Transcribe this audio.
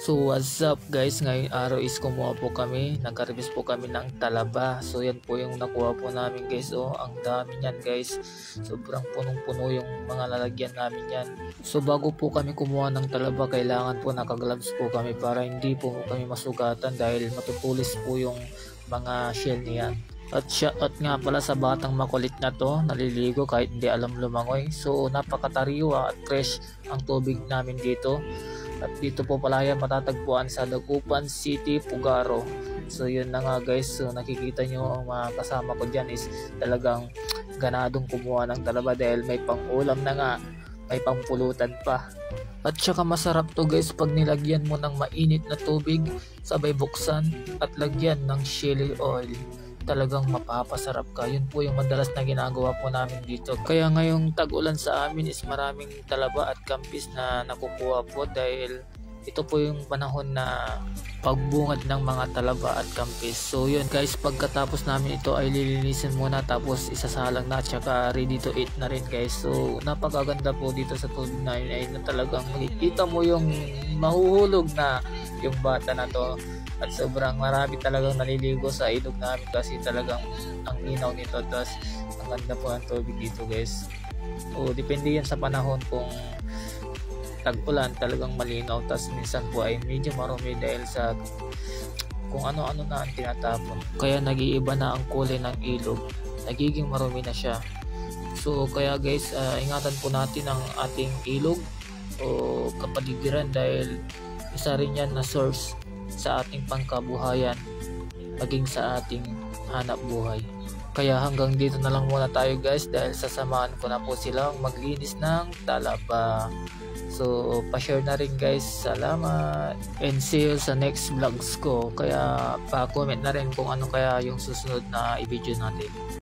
So what's up guys, ngayong araw is kumuha po kami, nag-harvest po kami ng talaba. So yan po yung nakuha po namin guys. Oh, ang dami niyan guys, sobrang punong-puno yung mga lalagyan namin yan. So bago po kami kumuha ng talaba, kailangan po naka-gloves po kami para hindi po kami masugatan dahil matutulis po yung mga shell niyan. At nga pala sa batang makulit na to, naliligo kahit hindi alam lumangoy. So napakatariwa at fresh ang tubig namin dito. At dito po pala yan matatagpuan sa Dagupan City, Pugaro. So yun na nga guys, so nakikita nyo ang mga kasama ko dyan is talagang ganadong kumuha ng talaba dahil may pang-ulam na nga, may pang-pulutan pa. At saka masarap to guys pag nilagyan mo ng mainit na tubig, sabay buksan at lagyan ng chili oil. Talagang mapapasarap ka. Yun po yung madalas na ginagawa po namin dito. Kaya ngayong tag-ulan sa amin is maraming talaba at kampis na nakukuha po dahil ito po yung panahon na pagbungad ng mga talaba at kampis. So yun guys, pagkatapos namin ito ay lilinisin muna tapos isasalang na at saka ready to eat na rin guys. So napakaganda po dito sa tubig na yun ay na talagang makikita mo yung mahuhulog na yung bata na to. At sobrang marami talagang naliligo sa ilog namin kasi talagang ang linaw nito. Tapos ang ganda po ng tubig dito guys. O depende yan sa panahon, kung tag-ulan talagang malinaw. Tapos minsan po ay medyo marumi dahil sa kung ano-ano na ang tinatapon. Kaya nag-iiba na ang kulay ng ilog. Nagiging marumi na siya. So kaya guys, ingatan po natin ang ating ilog o kapaligiran dahil isa rin yan na source sa ating pangkabuhayan maging sa ating hanap buhay. Kaya hanggang dito na lang muna tayo guys dahil sasamahan ko na po silang maglinis ng talaba. So pa-share na rin guys, salamat and see you sa next vlogs ko. Kaya pa-comment na rin kung ano kaya yung susunod na i-video natin.